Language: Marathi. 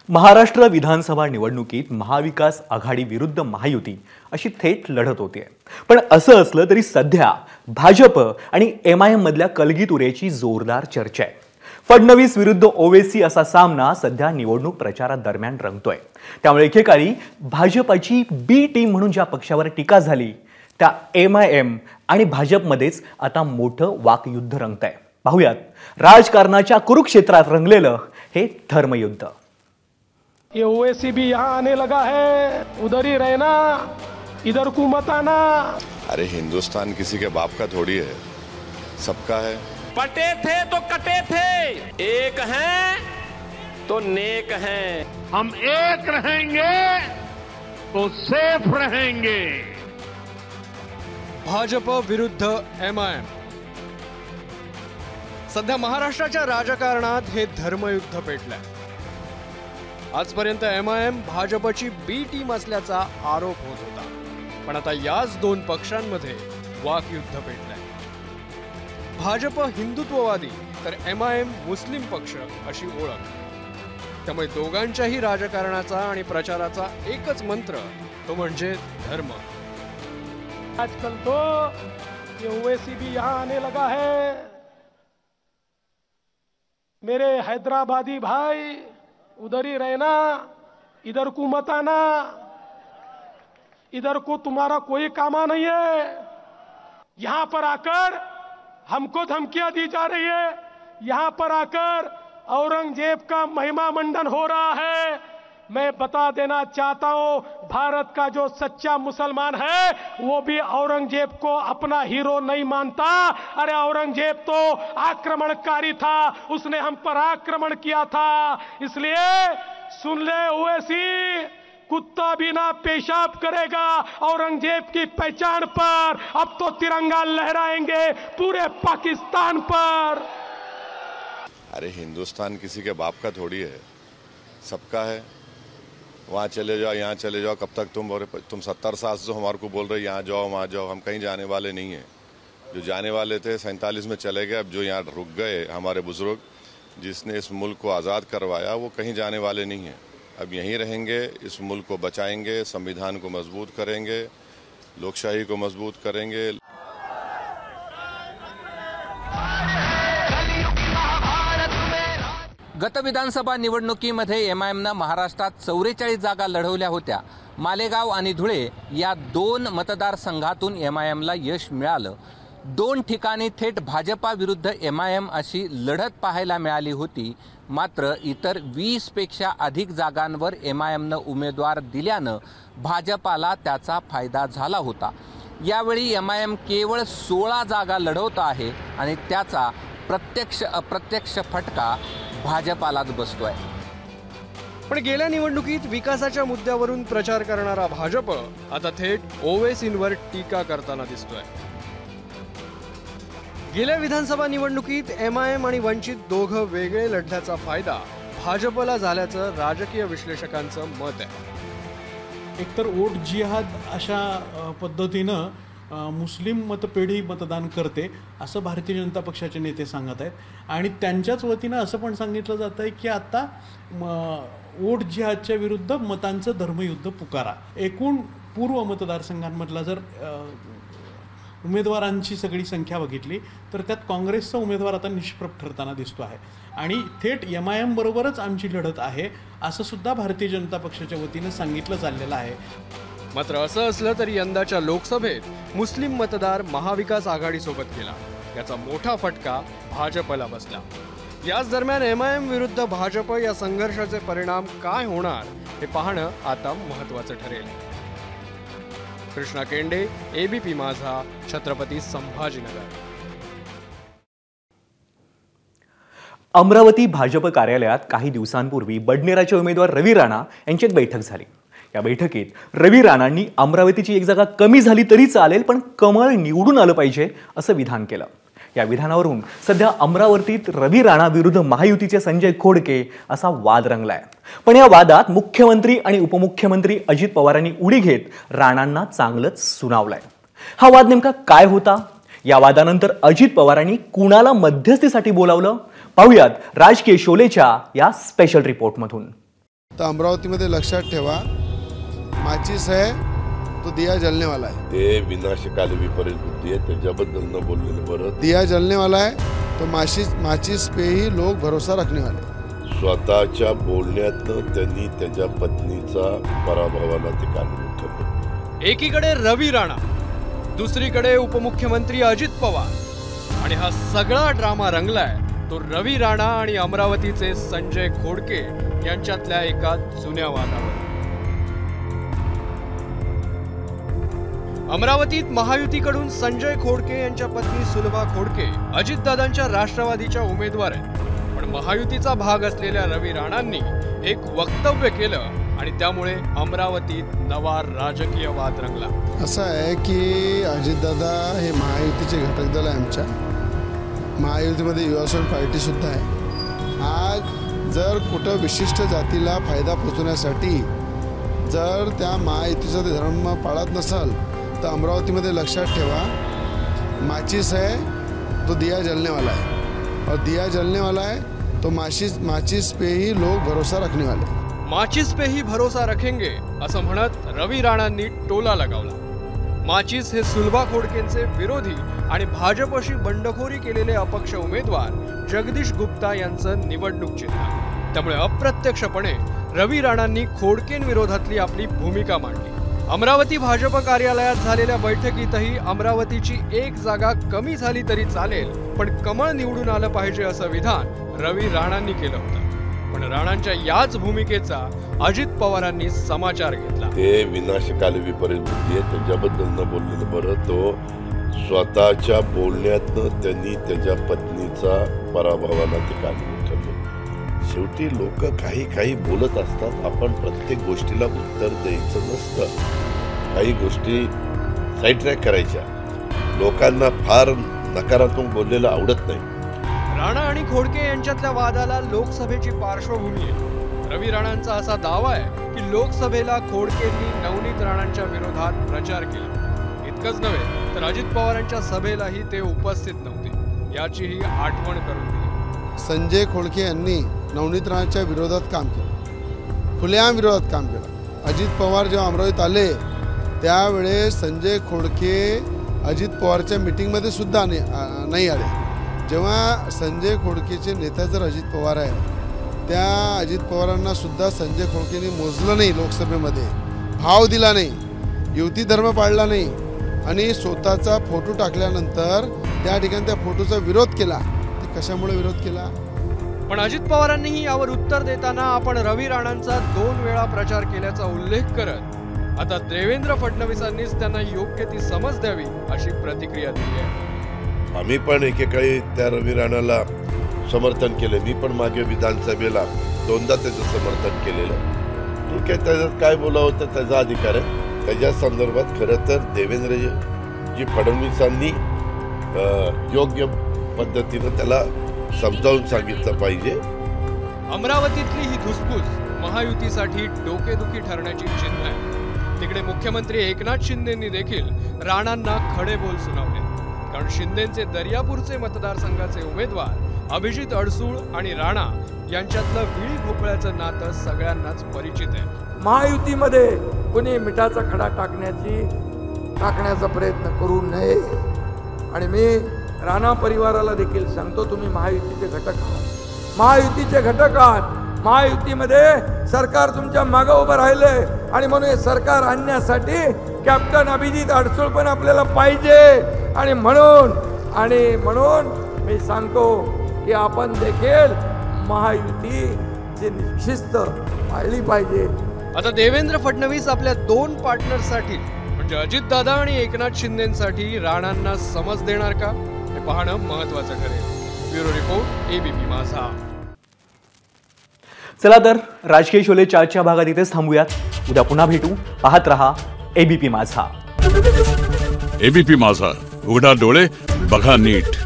महाराष्ट्र विधानसभा निवडणुकीत महाविकास आघाडी विरुद्ध महायुती अशी थेट लढत होती। पण असं असलं तरी सध्या भाजप आणि एमआयएम मधल्या कलगीतुरेची जोरदार चर्चा आहे। फडणवीस विरुद्ध ओवेसी असा सामना सध्या निवडणूक प्रचारादरम्यान रंगतोय। त्यामुळे एकेकाळी भाजपची बी टीम म्हणून ज्या पक्षावर टीका झाली त्या एमआयएम आणि भाजपमध्येच आता मोठं वाकयुद्ध रंगतंय। पाहूयात राजकारणाच्या कुरुक्षेत्रात रंगलेलं हे धर्मयुद्ध। ये ओवैसी भी यहाँ आने लगा है, उधर ही रहना, इधर को मत आना। अरे हिंदुस्तान किसी के बाप का थोड़ी है, सबका है। पटे थे तो कटे थे, एक हैं तो नेक हैं। हम एक रहेंगे तो सेफ रहेंगे। भाजप विरुद्ध एमआयएम। सध्या महाराष्ट्राच्या राजकारणात हे धर्मयुद्ध पेटलंय। आजपर्यंत एमआयएम भाजपची बी टीम असल्याचा आरोप होत होता, पण आता याच दोन पक्षांमध्ये वाकयुद्ध पेटलंय। भाजप हिंदुत्ववादी तर एमआयएम मुस्लिम पक्ष अशी ओळख। त्यामुळे दोघांच्याही राजकारणाचा आणि प्रचाराचा एकच मंत्र, तो म्हणजे धर्म। आजकल तो ये ओवैसी भी यहाँ आने लगा है। मेरे हैदराबादी भाई, उधर ही रहना, इधर को मत आना, इधर को तुम्हारा कोई कामा नहीं है। यहां पर आकर हमको धमकियां दी जा रही है, यहां पर आकर औरंगजेब का महिमा मंडन हो रहा है। मैं बता देना चाहता हूं, भारत का जो सच्चा मुसलमान है वो भी औरंगजेब को अपना हीरो नहीं मानता। अरे औरंगजेब तो आक्रमणकारी था, उसने हम पर आक्रमण किया था। इसलिए सुन ले ओवैसी, कुत्ता भी ना पेशाब करेगा औरंगजेब की पहचान पर। अब तो तिरंगा लहराएंगे पूरे पाकिस्तान पर। अरे हिंदुस्तान किसी के बाप का थोड़ी है, सबका है। वहाँ चले जाओ, यहाँ चले जाओ, कब तक तुम 70 साल से हमारे को बोल रहे यहाँ जाओ वहाँ जाओ। हम कहीं जाने वाले नहीं हैं। जो जाने वाले थे 47 में चले गए। अब जो यहाँ रुक गए हमारे बुजुर्ग, जिसने इस मुल्क को आज़ाद करवाया, वो कहीं जाने वाले नहीं हैं। अब यहीं रहेंगे, इस मुल्क को बचाएंगे, संविधान को मजबूत करेंगे, लोकशाही को मजबूत करेंगे। गत विधानसभा निवडणुकीमध्ये एमआयएमनं महाराष्ट्रात 44 जागा लढवल्या होत्या। मालेगाव आणि धुळे या दोन मतदारसंघातून एमआयएमला यश मिळालं। दोन ठिकाणी थेट भाजपा विरुद्ध एमआयएम अशी लढत पाहायला मिळाली होती। मात्र इतर 20 पेक्षा अधिक जागांवर एमआयएमनं उमेदवार दिल्यानं भाजपाला त्याचा फायदा झाला होता। यावेळी एमआयएम केवळ 16 जागा लढवत आहे आणि त्याचा प्रत्यक्ष अप्रत्यक्ष फटका भाजपालाच बसतोय। पण गेल्या निवडणुकीत विकासाच्या मुद्द्यावरून प्रचार करणारा भाजप आता थेट ओवैसींवर टीका करताना दिसतोय। गेल्या विधानसभा निवडणुकीत एमआयएम आणि वंचित दोघं वेगळे लढल्याचा फायदा भाजपला झाल्याचं राजकीय विश्लेषकांचं मत आहे। एकतर वोट जिहाद अशा पद्धतीनं मुस्लिम मतपेढी मतदान करते असं भारतीय जनता पक्षाचे नेते सांगत आहेत। आणि त्यांच्याच वतीनं असं पण सांगितलं जात आहे की आता वोट जिहादच्या विरुद्ध मतांचं धर्मयुद्ध पुकारा। एकूण पूर्व मतदारसंघांमधला जर उमेदवारांची सगळी संख्या बघितली तर त्यात काँग्रेसचा उमेदवार आता निष्प्रभ ठरताना दिसतो आहे आणि थेट एमआयएम बरोबरच आमची लढत आहे असं सुद्धा भारतीय जनता पक्षाच्या वतीनं सांगितलं चाललेलं आहे। मात्र असं असलं तरी यंदाच्या लोकसभेत मुस्लिम मतदार महाविकास आघाडीसोबत गेला, याचा मोठा फटका भाजपला बसला। याच दरम्यान एमआयएम विरुद्ध भाजप या संघर्षाचे परिणाम काय होणार हे पाहणं आता महत्त्वाचं ठरेल। कृष्णा केंडे, एबीपी माझा, छत्रपती संभाजीनगर। अमरावती भाजप कार्यालयात काही दिवसांपूर्वी बडनेराचे उमेदवार रवी राणा यांची एक बैठक झाली। या बैठकीत रवी राणांनी अमरावतीची एक जागा कमी झाली तरी चालेल पण कमळ निवडून आलं पाहिजे असं विधान केलं। या विधानावरून सध्या अमरावतीत रवी राणा विरुद्ध महायुतीचे संजय खोडके असा वाद रंगलाय। पण या वादात मुख्यमंत्री आणि उपमुख्यमंत्री अजित पवारांनी उडी घेत राणांना चांगलंच सुनावलंय। हा वाद नेमका काय होता? या वादानंतर अजित पवारांनी कुणाला मध्यस्थीसाठी बोलावलं? पाहूयात राजकीय शोलेच्या या स्पेशल रिपोर्टमधून। तर अमरावतीमध्ये लक्षात ठेवा, माचीस है तो दिया जलने वाला है. ते विनाशकाली विपरीत बुद्धी आहे, त्याच्याबद्दल न बोललेलं बरं. दिया जलने वाला है तो माचीस पे ही लोग भरोसा रखने वाले. स्वतःच्या बोलण्यातनं त्यांनी त्याच्या पत्नीचा पराभवाला ते कारणीभूत ठरले. एकीकडे रवी राणा, दुसरीकडे उपमुख्यमंत्री अजित पवार आणि हा सगळा ड्रामा रंगलाय तो रवी राणा आणि अमरावतीचे संजय खोडके यांच्यातल्या एका जुन्या वादावर. अमरावतीत महायुतीकडून संजय खोडके यांच्या पत्नी सुलभा खोडके अजितदादांच्या राष्ट्रवादीच्या उमेदवार आहेत. पण महायुतीचा भाग असलेल्या रवी राणांनी एक वक्तव्य केलं आणि त्यामुळे अमरावतीत नवा राजकीय वाद रंगला. असं आहे की अजितदादा हे महायुतीचे घटक दल आहे. आमच्या महायुतीमध्ये युवासेना पार्टी सुद्धा आहे. आज जर कुठं विशिष्ट जातीला फायदा पोचवण्यासाठी जर त्या महायुतीचा ते धर्म पाळत नसेल तर अमरावतीमध्ये लक्षात ठेवा, माचीस है तो दिया जलने वाला है और दिया जलने वाला है तो माचीस पे ही लोग भरोसा रखने वाले. माचीस पे ही भरोसा रखेंगे असं म्हणत रवी राणांनी टोला लगावला. माचीस हे सुलभा खोडकेंचे विरोधी आणि भाजपशी बंडखोरी केलेले अपक्ष उमेदवार जगदीश गुप्ता यांचं निवडणूक चिन्ह. त्यामुळे अप्रत्यक्षपणे रवी राणांनी खोडकेंविरोधातली आपली भूमिका मांडली. अमरावती भाजप कार्यालयात झालेल्या बैठकीतही अमरावतीची एक जागा कमी झाली तरी चालेल, पण कमळ निवडून आलं पाहिजे असं विधान रवी राणांनी केलं होतं. पण राणांच्या याच भूमिकेचा अजित पवारांनी समाचार घेतला. ते विनाशकाली विपरीत बुद्धी आहे, त्याच्याबद्दल न बोललेलं बरं. तो स्वतःच्या बोलण्यातनं त्यांनी त्याच्या पत्नीचा पराभवाला ते कारणीभूत ठरले. शेवटी लोक काही बोलत असतात. आपण प्रत्येक गोष्टीला उत्तर द्यायचं नसतं. काही गोष्टी साईड ट्रॅक करायच्या. लोकांना फार नकारात्मक बोललेलं आवडत नाही. राणा आणि खोडके यांच्यातल्या वादाला लोकसभेची पार्श्वभूमी आहे. रवी राणांचा असा दावा आहे की लोकसभेला खोडकेंनी नवनीत राणांच्या विरोधात प्रचार केला. इतकंच नव्हे तर अजित पवारांच्या सभेलाही ते उपस्थित नव्हते, याचीही आठवण करून दिली. संजय खोडके यांनी नवनीत राणांच्या विरोधात काम केलं, खुलेआम विरोधात काम केलं. अजित पवार जेव्हा अमरावतीत आले त्यावेळेस संजय खोडके अजित पवारच्या मीटिंगमध्ये सुद्धा नाही आले. जेव्हा संजय खोडकेचे नेता जर अजित पवार आहे, त्या अजित पवारांना सुद्धा संजय खोडकेने मोजलं नाही, लोकसभेमध्ये भाव दिला नाही, युती धर्म पाळला नाही आणि स्वतःचा फोटो टाकल्यानंतर त्या ठिकाणी त्या फोटोचा विरोध केला. ते कशामुळे विरोध केला? पण अजित पवारांनीही यावर उत्तर देताना आपण रवी राणांचा 2 वेळा प्रचार केल्याचा उल्लेख करत आता देवेंद्र फडणवीसांनीच त्यांना योग्य ती समज द्यावी अशी प्रतिक्रिया दिली आहे. आम्ही पण एकेकाळी त्या रवी राणाला समर्थन केले. मी पण मागे विधानसभेला 2दा त्याचं समर्थन केलेलं. ठीक आहे, त्याच्यात काय बोलावं तर त्याचा अधिकार आहे. त्याच्या संदर्भात खरं तर देवेंद्रजी फडणवीसांनी योग्य पद्धतीनं त्याला समजावून सांगितलं पाहिजे. अमरावतीतली ही धुसफूस महायुतीसाठी डोकेदुखी ठरण्याची चिन्ह आहे. तिकडे मुख्यमंत्री एकनाथ शिंदेंनी देखील राणांना खडे बोल सुनावले. कारण शिंदेंचे दर्यापूरचे मतदारसंघाचे उमेदवार अभिजित अडसूळ आणि राणा यांच्यातलं विळी भोपळ्याचं नातं सगळ्यांनाच परिचित आहे. महायुतीमध्ये कोणी मिठाचा खडा टाकण्याचा प्रयत्न करू नये. आणि मी राणा परिवाराला देखील सांगतो, तुम्ही महायुतीचे घटक आहात. महायुतीचे घटक आहात. महायुतीमध्ये सरकार तुमच्या मागे उभं राहिलंय आणि म्हणून हे सरकार आणण्यासाठी कॅप्टन अभिजित अडसूळ पण आपल्याला पाहिजे. आणि म्हणून मी सांगतो की आपण देखील महायुतीची शिस्त पाळली पाहिजे. आता देवेंद्र फडणवीस आपल्या 2 पार्टनरसाठी म्हणजे अजितदादा आणि एकनाथ शिंदेसाठी राणांना समज देणार का, हे पाहणं महत्त्वाचं ठरेल. ब्युरो रिपोर्ट, एबीपी माझा. चला तर राजकीय शोले 4च्या भागात इथेच थांबूयात. उद्या पुन्हा भेटू. पाहत रहा एबीपी माझा. एबीपी माझा, उघडा डोळे बघा नीट.